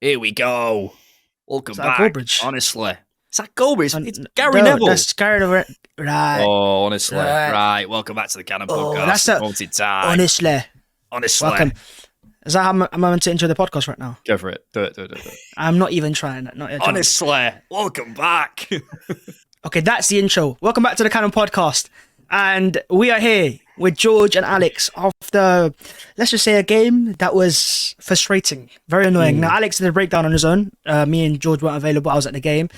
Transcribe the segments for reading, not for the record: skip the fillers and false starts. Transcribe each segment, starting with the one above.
Here we go. Welcome back. Goldbridge? Honestly. Is that Goldbridge? It's Gary no, Neville. That's Gary Neville. Right. Oh, honestly. Right. Welcome back to the Cannon Podcast. That's Haunted time. Honestly. Welcome. Is that how I'm meant to enter the podcast right now? Go for it. Do it. I'm not even trying. Honestly. Welcome back. Okay, that's the intro. Welcome back to the Cannon Podcast. And we are here with George and Alex after, let's just say, a game that was frustrating, very annoying. Now, Alex did a breakdown on his own. Me and George weren't available. I was at the game.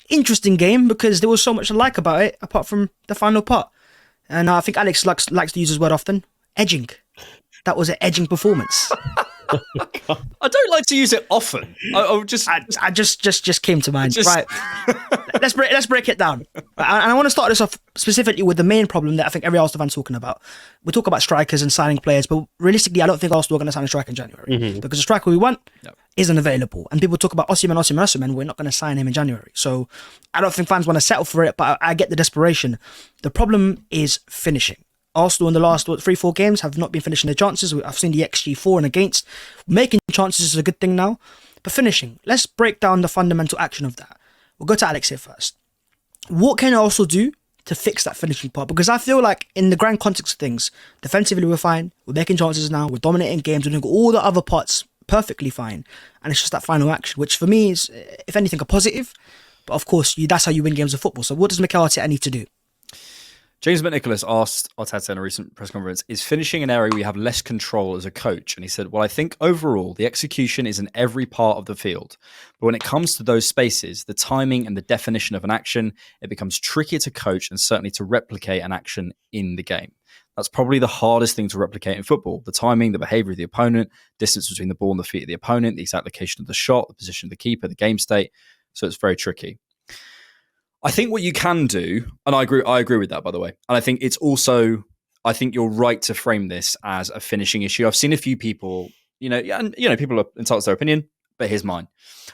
Interesting game because there was so much to like about it, apart from the final part. And I think Alex likes to use his word often, edging. That was an edging performance. I don't like to use it often. I just came to mind. Right. Let's break it down. And I want to start this off specifically with the main problem that I think every Arsenal fan's talking about. We talk about strikers and signing players, but realistically, I don't think Arsenal are going to sign a striker in January because the striker we want isn't available. And people talk about Osimhen. We're not going to sign him in January. So I don't think fans want to settle for it, but I get the desperation. The problem is finishing. Arsenal in the last 3-4 games have not been finishing their chances. I've seen the XG for and against. Making chances is a good thing now. But finishing, let's break down the fundamental action of that. We'll go to Alex here first. What can Arsenal do to fix that finishing part? Because I feel like in the grand context of things, defensively we're fine. We're making chances now. We're dominating games. We're doing all the other parts perfectly fine. And it's just that final action, which for me is, if anything, a positive. But of course, that's how you win games of football. So what does Mikel Arteta need to do? James McNicholas asked Arteta in a recent press conference, is finishing an area we have less control as a coach? And he said, well, I think overall the execution is in every part of the field. But when it comes to those spaces, the timing and the definition of an action, it becomes trickier to coach and certainly to replicate an action in the game. That's probably the hardest thing to replicate in football. The timing, the behavior of the opponent, distance between the ball and the feet of the opponent, the exact location of the shot, the position of the keeper, the game state. So it's very tricky. I think what you can do, and I agree with that, by the way. And I think it's also, I think you're right to frame this as a finishing issue. I've seen a few people, people are entitled to their opinion, but here's mine.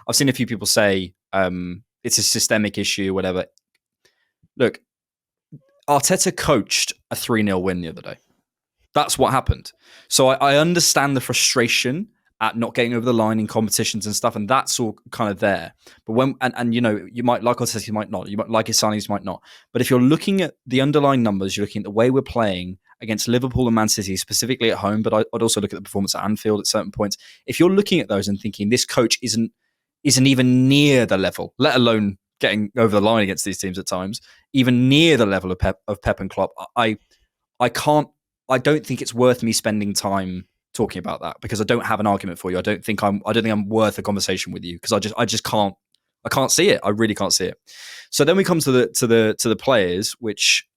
I've seen a few people say it's a systemic issue, whatever. Look, Arteta coached a 3-0 win the other day. That's what happened. So I understand the frustration at not getting over the line in competitions and stuff, and that's all kind of there. But when you might like Arteta, you might not. You might like his signings, you might not. But if you're looking at the underlying numbers, you're looking at the way we're playing against Liverpool and Man City, specifically at home, but I'd also look at the performance at Anfield at certain points. If you're looking at those and thinking this coach isn't even near the level, let alone getting over the line against these teams at times, even near the level of Pep and Klopp, I don't think it's worth me spending time talking about that because I don't have an argument for you. I don't think I'm worth a conversation with you because I just can't see it. I really can't see it. So then we come to the players, which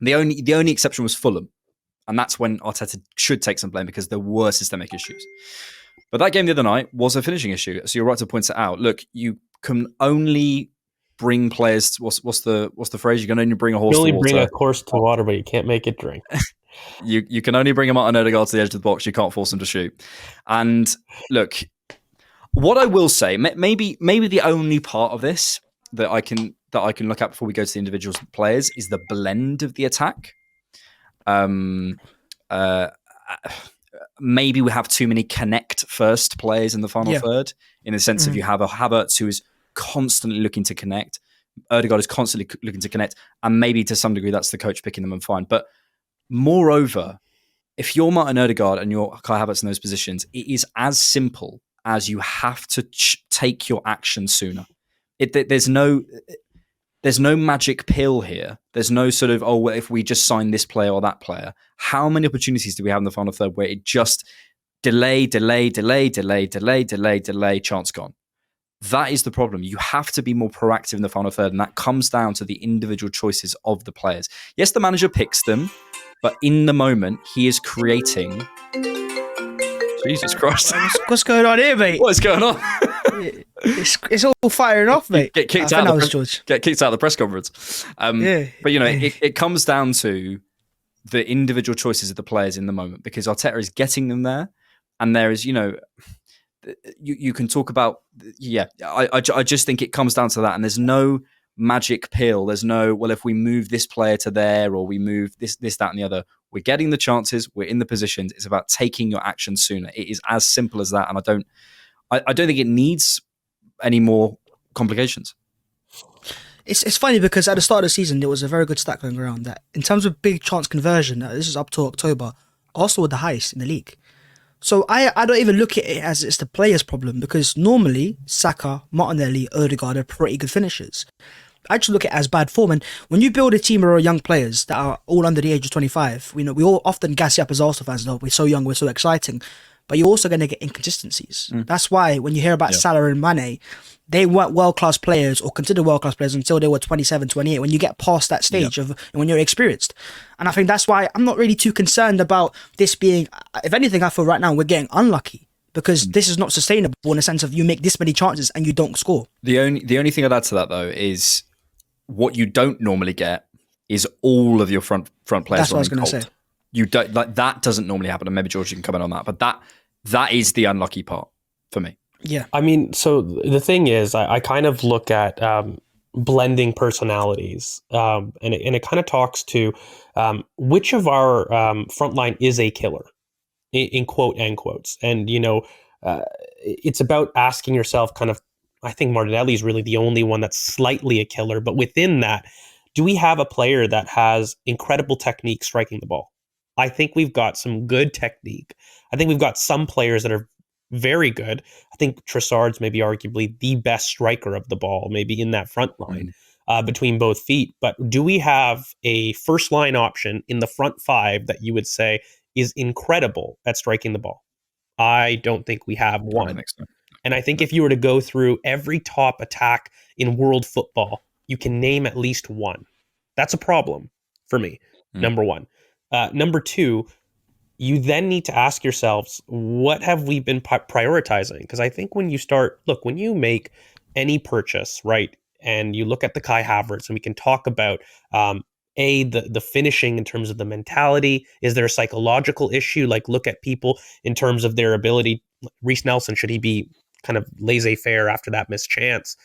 the only exception was Fulham, and that's when Arteta should take some blame because there were systemic issues. But that game the other night was a finishing issue. So you're right to point it out. Look, you can only bring players. What's the phrase? You can only bring a horse. You only to water. bring a horse to water, but you can't make it drink. You can only bring him out on Odegaard to the edge of the box. You can't force him to shoot. And look, what I will say, maybe the only part of this that I can look at before we go to the individual players is the blend of the attack. Maybe we have too many connect first players in the final third, in the sense of you have a Havertz who is constantly looking to connect. Odegaard is constantly looking to connect, and maybe to some degree that's the coach picking them and fine. But moreover, if you're Martin Odegaard and you're Kai Havertz in those positions, it is as simple as you have to take your action sooner. There's no magic pill here. There's no sort of, if we just sign this player or that player. How many opportunities do we have in the final third where it just delay, chance gone? That is the problem. You have to be more proactive in the final third, and that comes down to the individual choices of the players. Yes, the manager picks them, but in the moment, he is creating... Jesus Christ. What's going on here, mate? What is going on? It's all firing off, mate. Get kicked out of the press conference. But, it comes down to the individual choices of the players in the moment, because Arteta is getting them there, and there is, you can talk about... I just think it comes down to that, and there's no magic pill. There's no, if we move this player to there, or we move this, that, and the other. We're getting the chances. We're in the positions. It's about taking your action sooner. It is as simple as that. And I don't think it needs any more complications. It's funny because at the start of the season, there was a very good stat going around that in terms of big chance conversion, this is up to October, Arsenal were the highest in the league. So I don't even look at it as it's the players' problem, because normally Saka, Martinelli, Odegaard are pretty good finishers. I just look at it as bad form. And when you build a team of young players that are all under the age of 25, we all often gas you up as Arsenal fans, we're so young, we're so exciting. But you're also going to get inconsistencies. That's why when you hear about Salah and Mane, they weren't world-class players or considered world-class players until they were 27, 28, when you get past that stage of when you're experienced. And I think that's why I'm not really too concerned about this being, if anything, I feel right now we're getting unlucky, because this is not sustainable in the sense of you make this many chances and you don't score. The only thing I'd add to that, though, is what you don't normally get is all of your front players. That's what I was going to say. You don't, like, that doesn't normally happen, and maybe George, you can comment on that, but that is the unlucky part for me. Yeah. I mean, so the thing is, I kind of look at blending personalities, and it kind of talks to which of our front line is a killer, in quote end quotes. And, it's about asking yourself kind of, I think Martinelli is really the only one that's slightly a killer, but within that, do we have a player that has incredible technique striking the ball? I think we've got some good technique. I think we've got some players that are very good. I think Trossard's maybe arguably the best striker of the ball, maybe in that front line between both feet. But do we have a first line option in the front five that you would say is incredible at striking the ball? I don't think we have one. I think so. And I think if you were to go through every top attack in world football, you can name at least one. That's a problem for me, number one. Number two, you then need to ask yourselves, what have we been prioritizing? Because I think when you make any purchase, right, and you look at the Kai Havertz, and we can talk about the finishing in terms of the mentality. Is there a psychological issue? Like, look at people in terms of their ability. Reece Nelson, should he be kind of laissez-faire after that missed chance?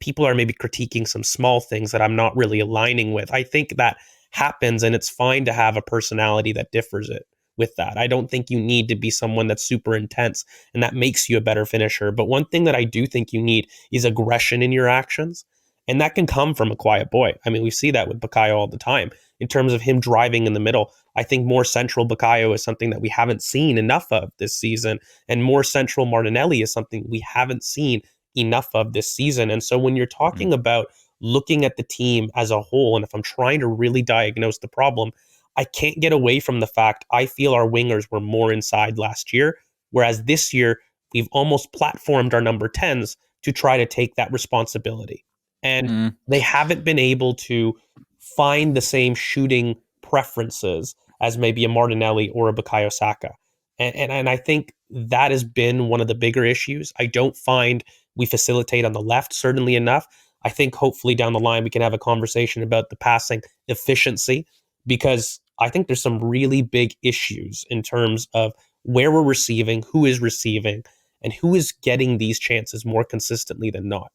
People are maybe critiquing some small things that I'm not really aligning with. I think that happens, and it's fine to have a personality that differs it with that. I don't think you need to be someone that's super intense, and that makes you a better finisher. But one thing that I do think you need is aggression in your actions, and that can come from a quiet boy. I mean, we see that with Bukayo all the time in terms of him driving in the middle. I think more central Bukayo is something that we haven't seen enough of this season, and more central Martinelli is something we haven't seen enough of this season. And so when you're talking about looking at the team as a whole, and if I'm trying to really diagnose the problem, I can't get away from the fact I feel our wingers were more inside last year, whereas this year we've almost platformed our number 10s to try to take that responsibility. And they haven't been able to find the same shooting preferences as maybe a Martinelli or a Bukayo Saka. And I think that has been one of the bigger issues. I don't find we facilitate on the left certainly enough. I think hopefully down the line we can have a conversation about the passing efficiency, because I think there's some really big issues in terms of where we're receiving, who is receiving, and who is getting these chances more consistently than not.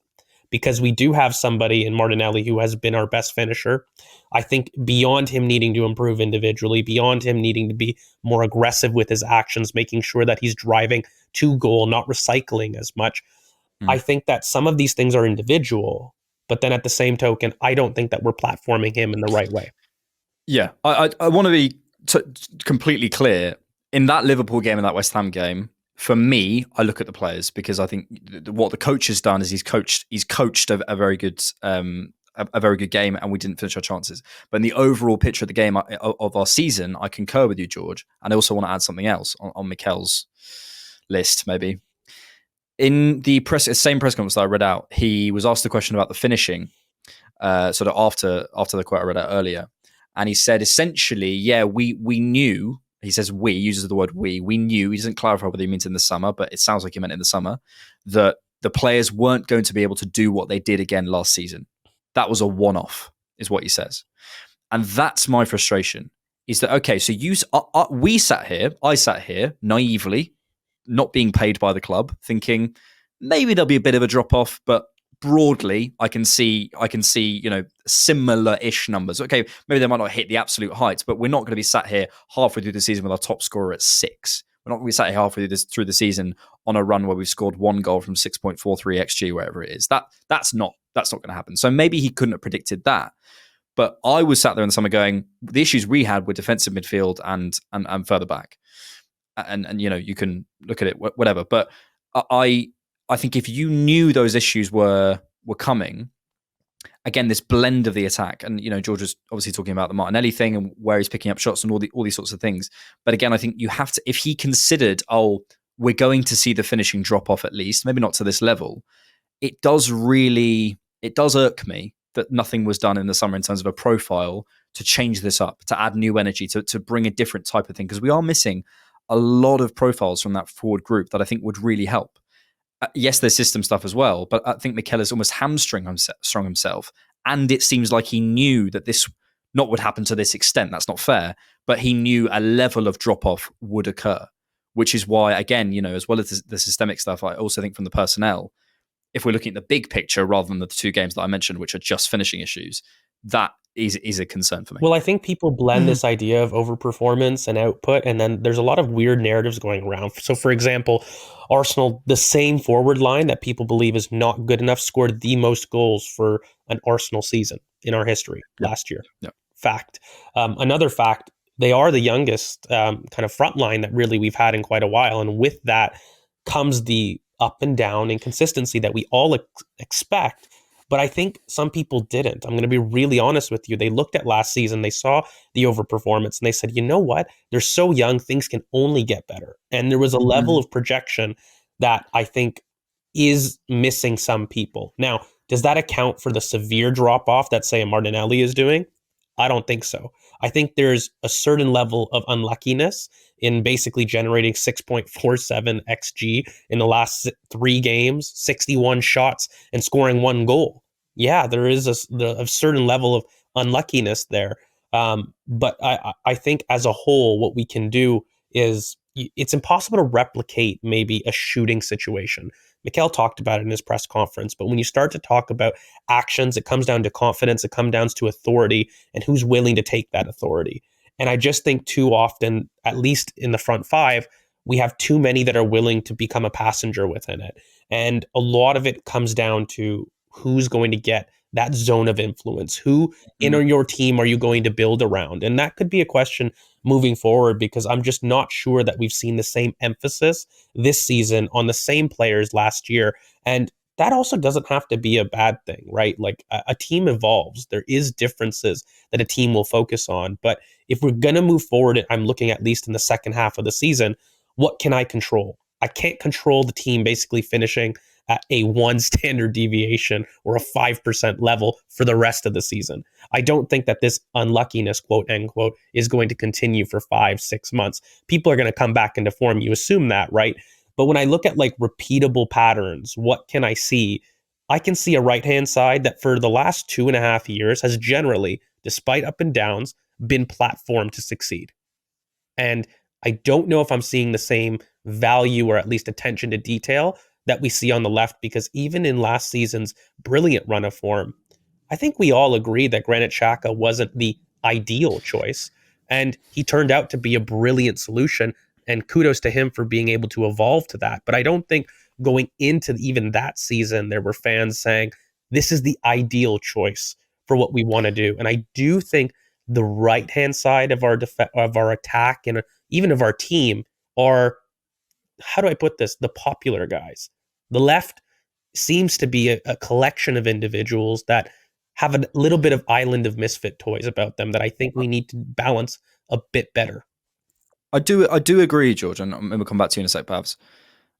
Because we do have somebody in Martinelli who has been our best finisher. I think beyond him needing to improve individually, beyond him needing to be more aggressive with his actions, making sure that he's driving to goal, not recycling as much. I think that some of these things are individual, but then at the same token, I don't think that we're platforming him in the right way. Yeah, I want to be completely clear. In that Liverpool game and that West Ham game, for me, I look at the players, because I think what the coach has done is he's coached a very good game, and we didn't finish our chances. But in the overall picture of the game of our season, I concur with you, George. And I also want to add something else on Mikel's list, maybe. In the same press conference that I read out, he was asked the question about the finishing, sort of after the quote I read out earlier. And he said, essentially, we knew. He says we, uses the word we knew, he doesn't clarify whether he means in the summer, but it sounds like he meant in the summer, that the players weren't going to be able to do what they did again last season. That was a one-off, is what he says. And that's my frustration, is that, okay, so I sat here naively, not being paid by the club, thinking maybe there'll be a bit of a drop-off, but broadly, I can see, similar-ish numbers. Okay, maybe they might not hit the absolute heights, but we're not going to be sat here halfway through the season with our top scorer at 6 we're not going to be sat here halfway through the season on a run where we've scored one goal from 6.43 xg, wherever it is. That's not going to happen. So maybe he couldn't have predicted that. But I was sat there in the summer going, the issues we had were defensive midfield and further back. And you can look at it, whatever. But I think if you knew those issues were coming, again, this blend of the attack, and George was obviously talking about the Martinelli thing and where he's picking up shots and all these sorts of things. But again, I think you have to, if he considered, we're going to see the finishing drop off at least, maybe not to this level, it does irk me that nothing was done in the summer in terms of a profile to change this up, to add new energy, to bring a different type of thing, because we are missing a lot of profiles from that forward group that I think would really help. Yes, there's system stuff as well, but I think Mikel has almost hamstrung himself, and it seems like he knew that this not would happen to this extent. That's not fair, but he knew a level of drop-off would occur, which is why, again, as well as the systemic stuff, I also think from the personnel, if we're looking at the big picture rather than the two games that I mentioned, which are just finishing issues, that is a concern for me. Well, I think people blend this idea of overperformance and output, and then there's a lot of weird narratives going around. So, for example, Arsenal, the same forward line that people believe is not good enough, scored the most goals for an Arsenal season in our history last year. Yep. Fact. Another fact, they are the youngest kind of front line that really we've had in quite a while, and with that comes the up and down inconsistency that we all expect. But I think some people didn't. I'm going to be really honest with you. They looked at last season, they saw the overperformance, and they said, you know what? They're so young, things can only get better. And there was a level of projection that I think is missing some people. Now, does that account for the severe drop-off that, say, a Martinelli is doing? I don't think so. I think there's a certain level of unluckiness in basically generating 6.47 XG in the last 3 games, 61 shots, and scoring 1 goal. Yeah, there is a certain level of unluckiness there. But I think as a whole, what we can do is it's impossible to replicate maybe a shooting situation. Mikel talked about it in his press conference, but when you start to talk about actions, it comes down to confidence, it comes down to authority, and who's willing to take that authority. And I just think too often, at least in the front 5, we have too many that are willing to become a passenger within it. And a lot of it comes down to who's going to get that zone of influence. Who in your team are you going to build around? And that could be a question moving forward, because I'm just not sure that we've seen the same emphasis this season on the same players last year. And that also doesn't have to be a bad thing, right? Like a team evolves. There is differences that a team will focus on. But if we're going to move forward, I'm looking at least in the second half of the season, what can I control? I can't control the team basically finishing at a 1 standard deviation or a 5% level for the rest of the season. I don't think that this unluckiness, quote unquote, is going to continue for 5-6 months. People are going to come back into form. You assume that, right? But when I look at like repeatable patterns, what can I see? I can see a right-hand side that for the last 2.5 years has generally, despite up and downs, been platformed to succeed. And I don't know if I'm seeing the same value or at least attention to detail that we see on the left, because even in last season's brilliant run of form, I think we all agree that Granit Xhaka wasn't the ideal choice, and he turned out to be a brilliant solution, and kudos to him for being able to evolve to that. But I don't think going into even that season, there were fans saying, this is the ideal choice for what we want to do. And I do think the right-hand side of our attack and even of our team are, how do I put this, the popular guys. The left seems to be a collection of individuals that have a little bit of island of misfit toys about them that I think we need to balance a bit better. I do agree, George, and we'll come back to you in a sec, Bhavs.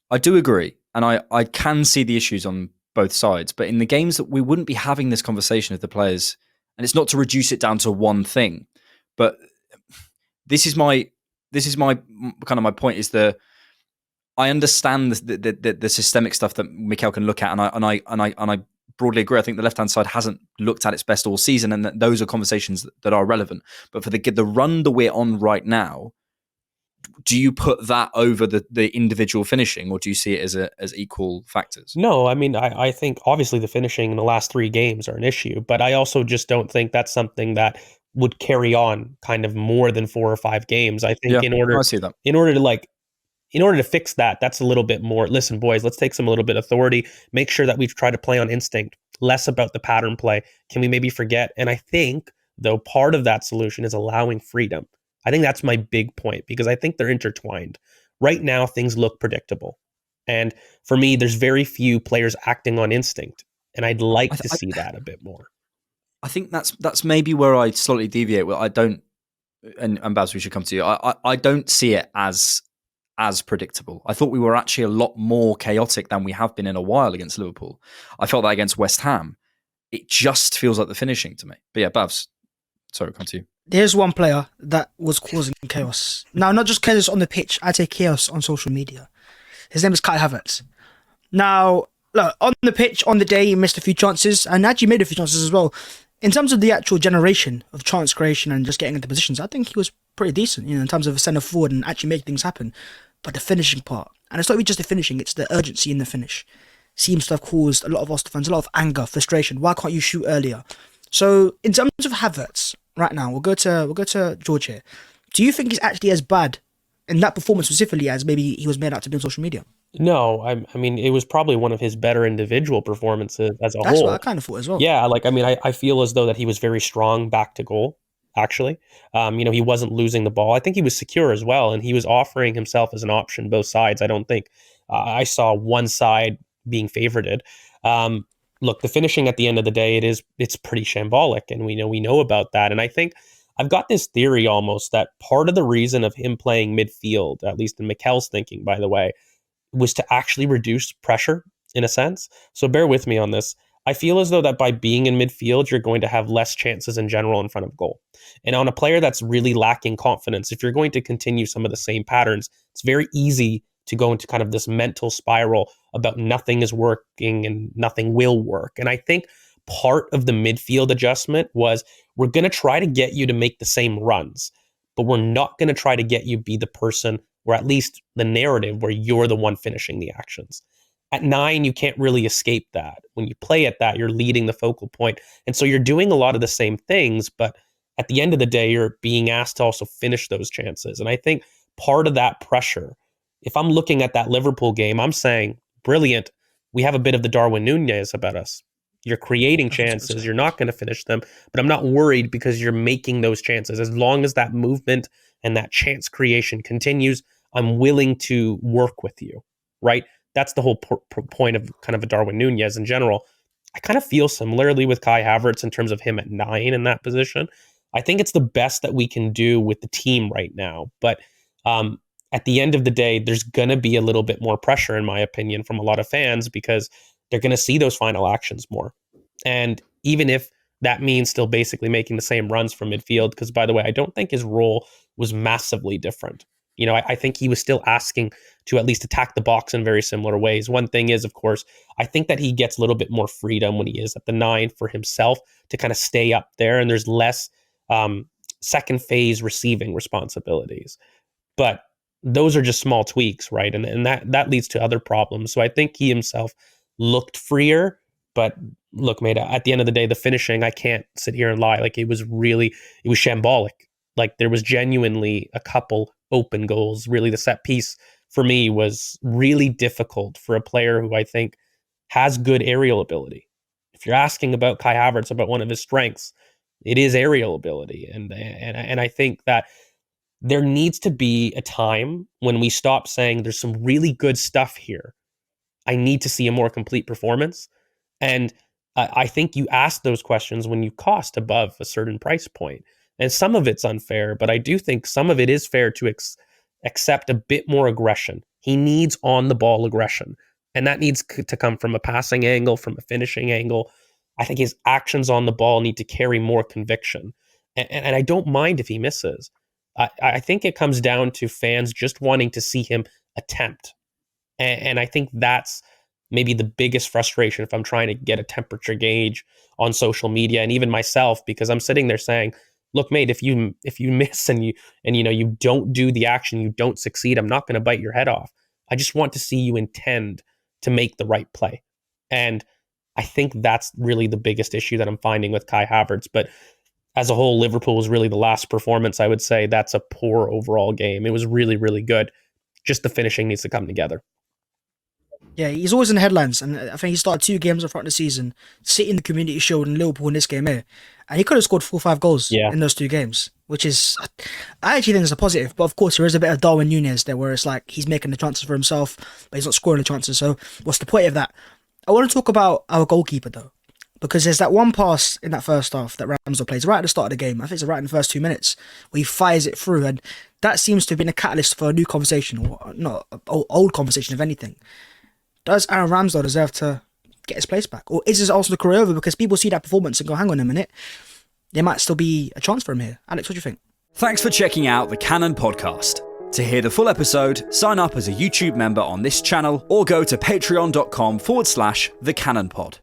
I do agree, and I can see the issues on both sides, but in the games that we wouldn't be having this conversation with the players, and it's not to reduce it down to one thing, but this is my kind of my point is I understand the systemic stuff that Mikel can look at, and I broadly agree. I think the left-hand side hasn't looked at its best all season, and that those are conversations that are relevant. But for the run that we're on right now, do you put that over the individual finishing, or do you see it as equal factors? No, I mean, I think obviously the finishing in the last 3 games are an issue, but I also just don't think that's something that would carry on kind of more than 4 or 5 games. I think I see that. in order to like in order to fix that, that's a little bit more, listen, boys, let's take some a little bit of authority, make sure that we try to play on instinct, less about the pattern play. Can we maybe forget? And I think, though, part of that solution is allowing freedom. I think that's my big point, because I think they're intertwined. Right now, things look predictable. And for me, there's very few players acting on instinct. And I'd like to see that a bit more. I think that's maybe where I slightly deviate. Well, I don't, and Bhavs, we should come to you. I don't see it as predictable. I thought we were actually a lot more chaotic than we have been in a while against Liverpool. I felt that against West Ham. It just feels like the finishing to me. But yeah, Bhavs, sorry, come to you. There's one player that was causing chaos. Now, not just chaos on the pitch, I'd say chaos on social media. His name is Kai Havertz. Now, look, on the pitch, on the day, he missed a few chances, and actually made a few chances as well. In terms of the actual generation of chance creation and just getting into positions, I think he was pretty decent, in terms of a centre forward and actually making things happen. But the finishing part, and it's not even just the finishing, it's the urgency in the finish, seems to have caused a lot of Arsenal fans a lot of anger, frustration. Why can't you shoot earlier? So, in terms of Havertz, right now, we'll go to George here. Do you think he's actually as bad in that performance specifically as maybe he was made out to be on social media? No, I mean, it was probably one of his better individual performances as a whole. That's what I kind of thought as well. Yeah, I feel as though that he was very strong back to goal, actually. He wasn't losing the ball. I think he was secure as well, and he was offering himself as an option both sides. I don't think I saw one side being favorited. Look, the finishing at the end of the day, it's pretty shambolic, and we know about that. And I think I've got this theory almost that part of the reason of him playing midfield, at least in Mikel's thinking, by the way, was to actually reduce pressure in a sense. So bear with me on this. I feel as though that by being in midfield, you're going to have less chances in general in front of goal. And on a player that's really lacking confidence, if you're going to continue some of the same patterns, it's very easy to go into kind of this mental spiral about nothing is working and nothing will work. And I think part of the midfield adjustment was, we're going to try to get you to make the same runs, but we're not going to try to get you be the person, or at least the narrative, where you're the one finishing the actions. At 9, you can't really escape that. When you play at that, you're leading the focal point. And so you're doing a lot of the same things, but at the end of the day, you're being asked to also finish those chances. And I think part of that pressure, if I'm looking at that Liverpool game, I'm saying, brilliant, we have a bit of the Darwin Núñez about us. You're creating chances, you're not going to finish them, but I'm not worried because you're making those chances. As long as that movement and that chance creation continues, I'm willing to work with you, right? That's the whole point of kind of a Darwin Núñez in general. I kind of feel similarly with Kai Havertz in terms of him at 9 in that position. I think it's the best that we can do with the team right now. But at the end of the day, there's going to be a little bit more pressure, in my opinion, from a lot of fans, because they're going to see those final actions more. And even if that means still basically making the same runs from midfield, because, by the way, I don't think his role was massively different. I think he was still asking to at least attack the box in very similar ways. One thing is, of course, I think that he gets a little bit more freedom when he is at the 9 for himself to kind of stay up there, and there's less second phase receiving responsibilities. But those are just small tweaks, right? And that leads to other problems. So I think he himself looked freer, but look, mate, at the end of the day, the finishing, I can't sit here and lie. Like, it was shambolic. Like, there was genuinely a couple open goals. Really, the set piece for me was really difficult for a player who I think has good aerial ability. If you're asking about Kai Havertz, about one of his strengths, it is aerial ability. And I think that there needs to be a time when we stop saying there's some really good stuff here. I need to see a more complete performance. And I think you ask those questions when you cost above a certain price point. And some of it's unfair, but I do think some of it is fair to accept a bit more aggression. He needs on-the-ball aggression. And that needs to come from a passing angle, from a finishing angle. I think his actions on the ball need to carry more conviction. And I don't mind if he misses. I think it comes down to fans just wanting to see him attempt. And I think that's maybe the biggest frustration if I'm trying to get a temperature gauge on social media, and even myself, because I'm sitting there saying, look, mate, if you miss and you don't do the action, you don't succeed, I'm not going to bite your head off. I just want to see you intend to make the right play. And I think that's really the biggest issue that I'm finding with Kai Havertz. But as a whole, Liverpool was really the last performance. I would say that's a poor overall game. It was really, really good. just the finishing needs to come together. Yeah, he's always in the headlines, and I think he started 2 games in front of the season, City in the Community Shield and Liverpool in this game here, and he could have scored 4 or 5 goals in those 2 games, which is, I actually think it's a positive, but of course there is a bit of Darwin Núñez there where it's like he's making the chances for himself, but he's not scoring the chances, so what's the point of that? I want to talk about our goalkeeper though, because there's that one pass in that first half that Ramsdale plays right at the start of the game, I think it's right in the first 2 minutes, where he fires it through, and that seems to have been a catalyst for a new conversation, or not an old conversation if anything. Does Aaron Ramsdale deserve to get his place back? Or is his Arsenal career over? Because people see that performance and go, hang on a minute, there might still be a chance for him here. Alex, what do you think? Thanks for checking out the Cannon Podcast. To hear the full episode, sign up as a YouTube member on this channel or go to patreon.com/thecannonpod.